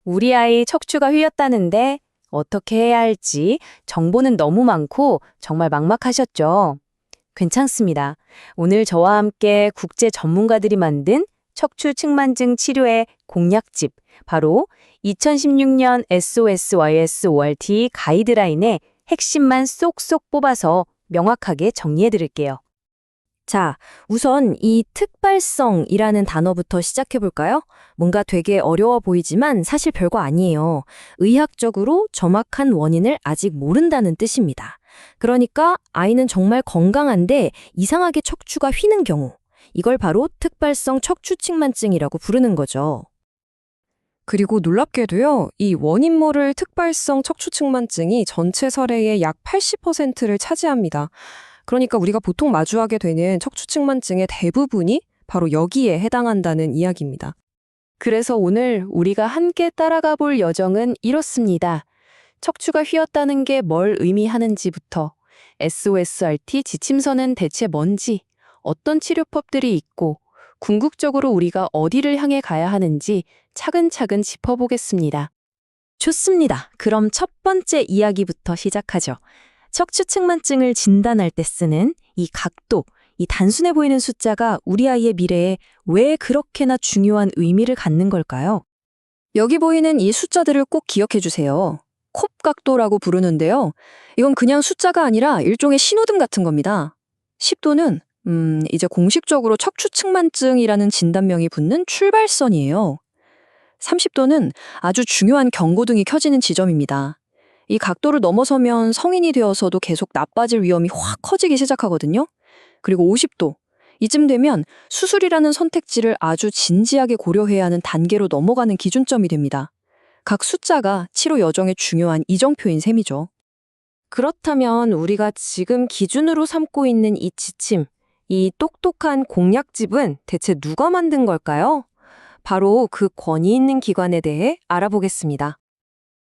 우리 아이 척추가 휘었다는데 어떻게 해야 할지 정보는 너무 많고 정말 막막하셨죠? 괜찮습니다. 오늘 저와 함께 국제 전문가들이 만든 척추 측만증 치료의 공략집, 바로 2016년 SOS-YS-ORT 가이드라인의 핵심만 쏙쏙 뽑아서 명확하게 정리해 드릴게요. 자, 우선 이 특발성이라는 단어부터 시작해 볼까요? 뭔가 되게 어려워 보이지만 사실 별거 아니에요. 의학적으로 정확한 원인을 아직 모른다는 뜻입니다. 그러니까 아이는 정말 건강한데 이상하게 척추가 휘는 경우, 이걸 바로 특발성 척추측만증이라고 부르는 거죠. 그리고 놀랍게도요, 이 원인 모를 특발성 척추측만증이 전체 사례의 약 80%를 차지합니다. 그러니까 우리가 보통 마주하게 되는 척추측만증의 대부분이 바로 여기에 해당한다는 이야기입니다. 그래서 오늘 우리가 함께 따라가 볼 여정은 이렇습니다. 척추가 휘었다는 게 뭘 의미하는지부터 SOSRT 지침서는 대체 뭔지, 어떤 치료법들이 있고 궁극적으로 우리가 어디를 향해 가야 하는지 차근차근 짚어보겠습니다. 좋습니다. 그럼 첫 번째 이야기부터 시작하죠. 척추측만증을 진단할 때 쓰는 이 각도, 이 단순해 보이는 숫자가 우리 아이의 미래에 왜 그렇게나 중요한 의미를 갖는 걸까요? 여기 보이는 이 숫자들을 꼭 기억해 주세요. 콥 각도라고 부르는데요. 이건 그냥 숫자가 아니라 일종의 신호등 같은 겁니다. 10도는 이제 공식적으로 척추측만증이라는 진단명이 붙는 출발선이에요. 30도는 아주 중요한 경고등이 켜지는 지점입니다. 이 각도를 넘어서면 성인이 되어서도 계속 나빠질 위험이 확 커지기 시작하거든요. 그리고 50도. 이쯤 되면 수술이라는 선택지를 아주 진지하게 고려해야 하는 단계로 넘어가는 기준점이 됩니다. 각 숫자가 치료 여정의 중요한 이정표인 셈이죠. 그렇다면 우리가 지금 기준으로 삼고 있는 이 지침, 이 똑똑한 공략집은 대체 누가 만든 걸까요? 바로 그 권위 있는 기관에 대해 알아보겠습니다.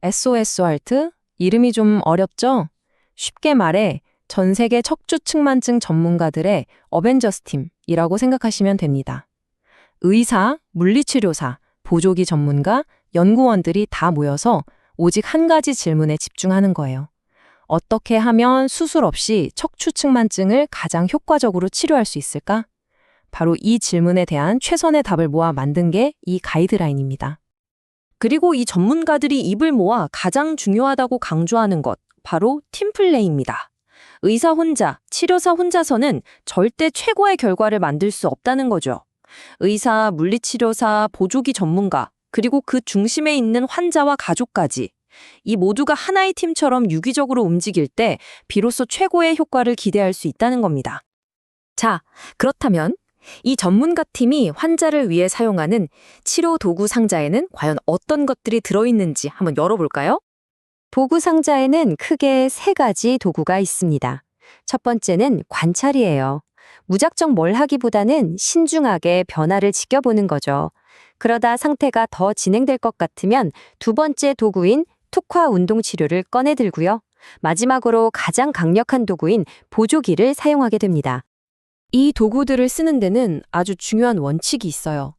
SOSRT? 이름이 좀 어렵죠? 쉽게 말해 전 세계 척추측만증 전문가들의 어벤져스 팀이라고 생각하시면 됩니다. 의사, 물리치료사, 보조기 전문가, 연구원들이 다 모여서 오직 한 가지 질문에 집중하는 거예요. 어떻게 하면 수술 없이 척추측만증을 가장 효과적으로 치료할 수 있을까? 바로 이 질문에 대한 최선의 답을 모아 만든 게 이 가이드라인입니다. 그리고 이 전문가들이 입을 모아 가장 중요하다고 강조하는 것, 바로 팀플레이입니다. 의사 혼자, 치료사 혼자서는 절대 최고의 결과를 만들 수 없다는 거죠. 의사, 물리치료사, 보조기 전문가, 그리고 그 중심에 있는 환자와 가족까지 이 모두가 하나의 팀처럼 유기적으로 움직일 때 비로소 최고의 효과를 기대할 수 있다는 겁니다. 자, 그렇다면 이 전문가 팀이 환자를 위해 사용하는 치료 도구 상자에는 과연 어떤 것들이 들어있는지 한번 열어볼까요? 도구 상자에는 크게 세 가지 도구가 있습니다. 첫 번째는 관찰이에요. 무작정 뭘 하기보다는 신중하게 변화를 지켜보는 거죠. 그러다 상태가 더 진행될 것 같으면 두 번째 도구인 특화 운동 치료를 꺼내 들고요. 마지막으로 가장 강력한 도구인 보조기를 사용하게 됩니다. 이 도구들을 쓰는 데는 아주 중요한 원칙이 있어요.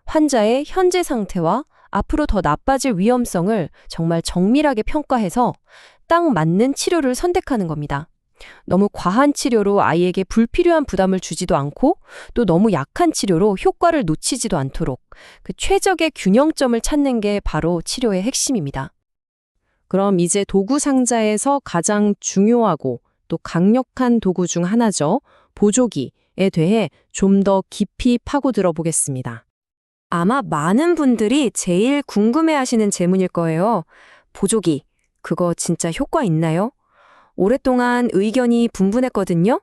환자의 현재 상태와 앞으로 더 나빠질 위험성을 정말 정밀하게 평가해서 딱 맞는 치료를 선택하는 겁니다. 너무 과한 치료로 아이에게 불필요한 부담을 주지도 않고 또 너무 약한 치료로 효과를 놓치지도 않도록 그 최적의 균형점을 찾는 게 바로 치료의 핵심입니다. 그럼 이제 도구 상자에서 가장 중요하고 또 강력한 도구 중 하나죠. 보조기에 대해 좀 더 깊이 파고들어 보겠습니다. 아마 많은 분들이 제일 궁금해하시는 질문일 거예요. 보조기, 그거 진짜 효과 있나요? 오랫동안 의견이 분분했거든요.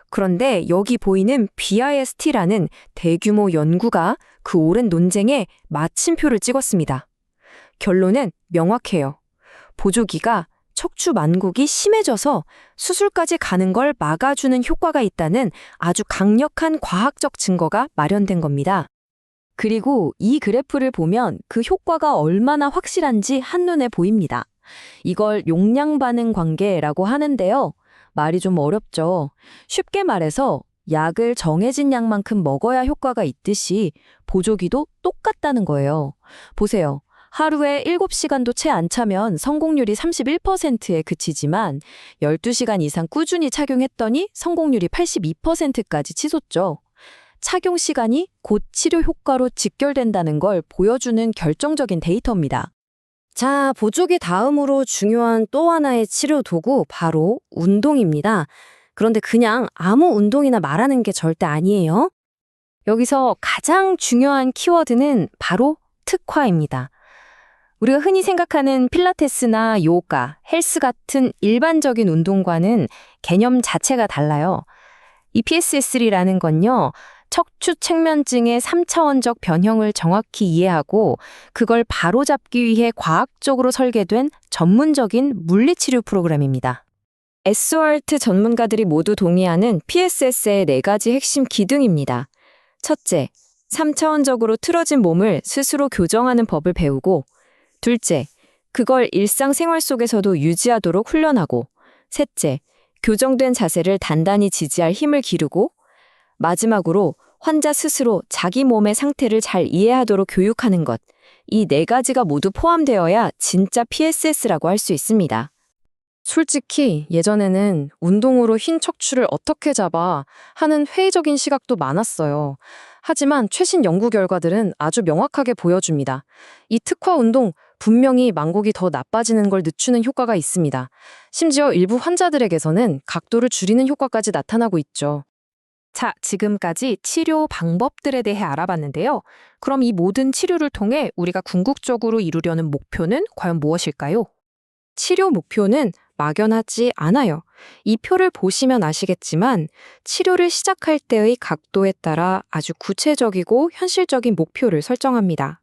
그런데 여기 보이는 BIST라는 대규모 연구가 그 오랜 논쟁에 마침표를 찍었습니다. 결론은 명확해요. 보조기가 척추 만곡이 심해져서 수술까지 가는 걸 막아주는 효과가 있다는 아주 강력한 과학적 증거가 마련된 겁니다. 그리고 이 그래프를 보면 그 효과가 얼마나 확실한지 한눈에 보입니다. 이걸 용량 반응 관계라고 하는데요. 말이 좀 어렵죠. 쉽게 말해서 약을 정해진 양만큼 먹어야 효과가 있듯이 보조기도 똑같다는 거예요. 보세요. 하루에 7시간도 채 안 차면 성공률이 31%에 그치지만 12시간 이상 꾸준히 착용했더니 성공률이 82%까지 치솟죠. 착용 시간이 곧 치료 효과로 직결된다는 걸 보여주는 결정적인 데이터입니다. 자, 보조기 다음으로 중요한 또 하나의 치료 도구, 바로 운동입니다. 그런데 그냥 아무 운동이나 말하는 게 절대 아니에요. 여기서 가장 중요한 키워드는 바로 특화입니다. 우리가 흔히 생각하는 필라테스나 요가, 헬스 같은 일반적인 운동과는 개념 자체가 달라요. 이 PSS3라는 건요, 척추 측면증의 3차원적 변형을 정확히 이해하고 그걸 바로잡기 위해 과학적으로 설계된 전문적인 물리치료 프로그램입니다. SORT 전문가들이 모두 동의하는 PSS의 4가지 핵심 기둥입니다. 첫째, 3차원적으로 틀어진 몸을 스스로 교정하는 법을 배우고, 둘째, 그걸 일상생활 속에서도 유지하도록 훈련하고, 셋째, 교정된 자세를 단단히 지지할 힘을 기르고, 마지막으로 환자 스스로 자기 몸의 상태를 잘 이해하도록 교육하는 것, 이 4가지가 모두 포함되어야 진짜 PSS라고 할 수 있습니다. 솔직히 예전에는 운동으로 흰 척추를 어떻게 잡아 하는 회의적인 시각도 많았어요. 하지만 최신 연구 결과들은 아주 명확하게 보여줍니다. 이 특화 운동 분명히 만곡이 더 나빠지는 걸 늦추는 효과가 있습니다. 심지어 일부 환자들에게서는 각도를 줄이는 효과까지 나타나고 있죠. 자, 지금까지 치료 방법들에 대해 알아봤는데요. 그럼 이 모든 치료를 통해 우리가 궁극적으로 이루려는 목표는 과연 무엇일까요? 치료 목표는 막연하지 않아요. 이 표를 보시면 아시겠지만 치료를 시작할 때의 각도에 따라 아주 구체적이고 현실적인 목표를 설정합니다.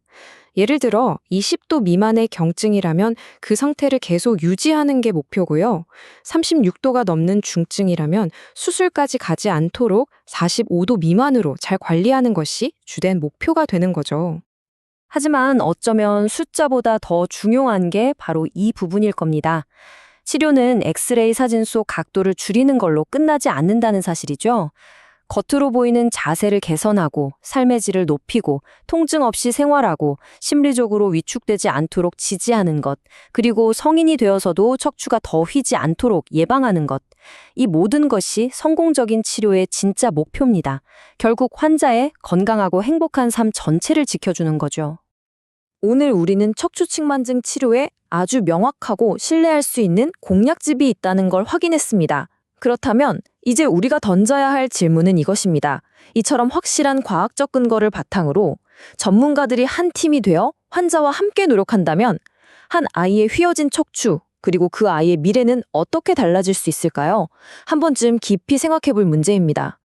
예를 들어 20도 미만의 경증이라면 그 상태를 계속 유지하는 게 목표고요. 36도가 넘는 중증이라면 수술까지 가지 않도록 45도 미만으로 잘 관리하는 것이 주된 목표가 되는 거죠. 하지만 어쩌면 숫자보다 더 중요한 게 바로 이 부분일 겁니다. 치료는 엑스레이 사진 속 각도를 줄이는 걸로 끝나지 않는다는 사실이죠. 겉으로 보이는 자세를 개선하고 삶의 질을 높이고 통증 없이 생활하고 심리적으로 위축되지 않도록 지지하는 것, 그리고 성인이 되어서도 척추가 더 휘지 않도록 예방하는 것, 이 모든 것이 성공적인 치료의 진짜 목표입니다. 결국 환자의 건강하고 행복한 삶 전체를 지켜주는 거죠. 오늘 우리는 척추측만증 치료에 아주 명확하고 신뢰할 수 있는 공략집이 있다는 걸 확인했습니다. 그렇다면 이제 우리가 던져야 할 질문은 이것입니다. 이처럼 확실한 과학적 근거를 바탕으로 전문가들이 한 팀이 되어 환자와 함께 노력한다면 한 아이의 휘어진 척추, 그리고 그 아이의 미래는 어떻게 달라질 수 있을까요? 한 번쯤 깊이 생각해 볼 문제입니다.